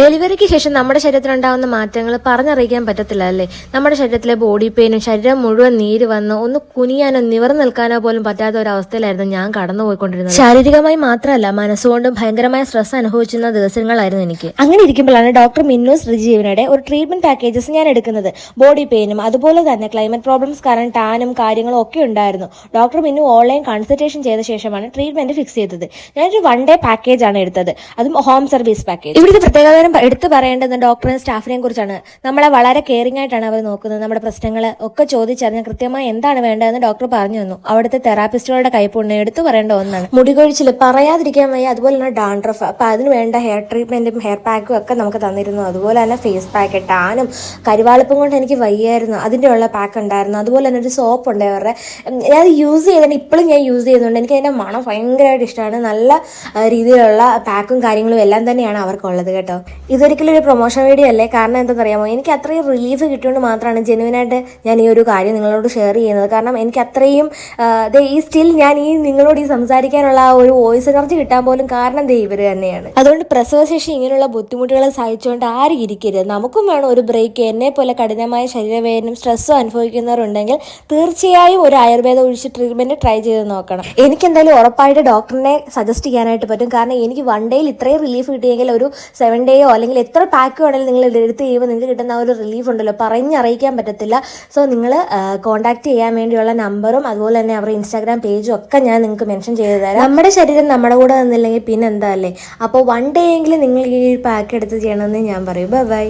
ഡെലിവറിക്ക് ശേഷം നമ്മുടെ ശരീരത്തിലുണ്ടാകുന്ന മാറ്റങ്ങൾ പറഞ്ഞറിയിക്കാൻ പറ്റത്തില്ല അല്ലേ. നമ്മുടെ ശരീരത്തിലെ ബോഡി പെയിനും ശരീരം മുഴുവൻ നീര് വന്ന് ഒന്ന് കുനിയാനോ നിവർന്നു നിൽക്കാനോ പോലും പറ്റാത്ത ഒരു അവസ്ഥയിലായിരുന്നു ഞാൻ കടന്നുപോയിക്കൊണ്ടിരുന്നത്. ശാരീരികമായി മാത്രമല്ല മനസ്സുകൊണ്ടും ഭയങ്കരമായ സ്ട്രെസ് അനുഭവിച്ചിരുന്ന ദിവസങ്ങളായിരുന്നു എനിക്ക്. അങ്ങനെ ഇരിക്കുമ്പോഴാണ് ഡോക്ടർ മിന്നൂസ് റിജീവനയുടെ ഒരു ട്രീറ്റ്മെന്റ് പാക്കേജസ് ഞാൻ എടുക്കുന്നത്. ബോഡി പെയിനും അതുപോലെ തന്നെ ക്ലൈമറ്റ് പ്രോബ്ലംസ് കാരണം ടാനും കാര്യങ്ങളും ഒക്കെ ഉണ്ടായിരുന്നു. ഡോക്ടർ മിന്നു ഓൺലൈൻ കൺസൾട്ടേഷൻ ചെയ്ത ശേഷമാണ് ട്രീറ്റ്മെന്റ് ഫിക്സ് ചെയ്തത്. ഞാനൊരു 1 ഡേ പാക്കേജ് ആണ് എടുത്തത്, അതും ഹോം സർവീസ് പാക്കേജ്. ഇവിടുത്തെ പ്രത്യേകത എടുത്തു പറയേണ്ടത് ഡോക്ടറിനെ സ്റ്റാഫിനെയും കുറിച്ചാണ്. നമ്മളെ വളരെ കെയറിംഗ് ആയിട്ടാണ് അവർ നോക്കുന്നത്. നമ്മുടെ പ്രശ്നങ്ങൾ ഒക്കെ ചോദിച്ചറിഞ്ഞ് കൃത്യമായി എന്താണ് വേണ്ടതെന്ന് ഡോക്ടർ പറഞ്ഞു തന്നു. അവിടുത്തെ തെറാപ്പിസ്റ്റുകളുടെ കൈപ്പുണ്യം എടുത്തു പറയേണ്ട ഒന്നാണ്. മുടികൊഴിച്ചിൽ പറയാതിരിക്കാൻ വയ്യ. അതുപോലെ തന്നെ ഡാൻഡ്രഫ്, അപ്പൊ അതിന് വേണ്ട ഹെയർ ട്രീറ്റ്മെന്റും ഹെയർ പാക്കും ഒക്കെ നമുക്ക് തന്നിരുന്നു. അതുപോലെ തന്നെ ഫേസ് പാക്ക്, ടാനും കരിവാളിപ്പും കൊണ്ട് എനിക്ക് വയ്യായിരുന്നു, അതിന്റെ ഉള്ള പാക്ക് ഉണ്ടായിരുന്നു. അതുപോലെ തന്നെ ഒരു സോപ്പ് ഉണ്ട് അവരുടെ, ഞാൻ യൂസ് ചെയ്തിട്ട് ഇപ്പോഴും ഞാൻ യൂസ് ചെയ്യുന്നുണ്ട്. എനിക്ക് അതിന്റെ മണം ഭയങ്കരമായിട്ട് ഇഷ്ടമാണ്. നല്ല രീതിയിലുള്ള പാക്കും കാര്യങ്ങളും എല്ലാം തന്നെയാണ് അവർക്കുള്ളത് കേട്ടോ. ഇതൊരിക്കലും ഒരു പ്രൊമോഷൻ വീഡിയോ അല്ലേ. കാരണം എന്താണെന്നറിയാമോ, എനിക്ക് അത്രയും റിലീഫ് കിട്ടിയോണ്ട് മാത്രമാണ് ജെനുവിനായിട്ട് ഞാൻ ഈ ഒരു കാര്യം നിങ്ങളോട് ഷെയർ ചെയ്യുന്നത്. കാരണം എനിക്ക് അത്രയും ഈ സ്റ്റിൽ ഞാൻ നിങ്ങളോട് സംസാരിക്കാനുള്ള ആ ഒരു വോയിസ് എനർജി കിട്ടാൻ പോലും കാരണം ഇവർ തന്നെയാണ്. അതുകൊണ്ട് പ്രസവശേഷി ഇങ്ങനെയുള്ള ബുദ്ധിമുട്ടുകൾ സഹിച്ചുകൊണ്ട് ആരും ഇരിക്കരുത്. നമുക്കും വേണം ഒരു ബ്രേക്ക്. എന്നെ പോലെ കഠിനമായ ശരീരവേദനയും സ്ട്രെസ്സും അനുഭവിക്കുന്നവരുണ്ടെങ്കിൽ തീർച്ചയായും ഒരു ആയുർവേദ ഒഴിച്ച് ട്രീറ്റ്മെന്റ് ട്രൈ ചെയ്ത് നോക്കണം. എനിക്ക് എന്തായാലും ഉറപ്പായിട്ട് ഡോക്ടറിനെ സജസ്റ്റ് ചെയ്യാനായിട്ട് പറ്റും. കാരണം എനിക്ക് 1 ഡേയിൽ ഇത്രയും റിലീഫ് കിട്ടിയെങ്കിൽ ഒരു 7 ഡേയോ അല്ലെങ്കിൽ എത്ര പാക്ക് വേണമെങ്കിലും നിങ്ങൾ എടുത്ത് കഴിയുമ്പോൾ നിങ്ങൾക്ക് കിട്ടുന്ന ആ ഒരു റിലീഫ് ഉണ്ടല്ലോ, പറഞ്ഞറിയിക്കാൻ പറ്റത്തില്ല. സോ നിങ്ങൾ കോൺടാക്ട് ചെയ്യാൻ വേണ്ടിയുള്ള നമ്പറും അതുപോലെ തന്നെ അവരുടെ ഇൻസ്റ്റാഗ്രാം പേജും ഒക്കെ ഞാൻ നിങ്ങൾക്ക് മെൻഷൻ ചെയ്ത് തരാം. നമ്മുടെ ശരീരം നമ്മുടെ കൂടെ നിന്നില്ലെങ്കിൽ പിന്നെ എന്താ അല്ലേ. അപ്പോൾ 1 ഡേ എങ്കിലും നിങ്ങൾ ഈ പാക്ക് എടുത്ത് ചെയ്യണമെന്ന് ഞാൻ പറയും. ബൈ.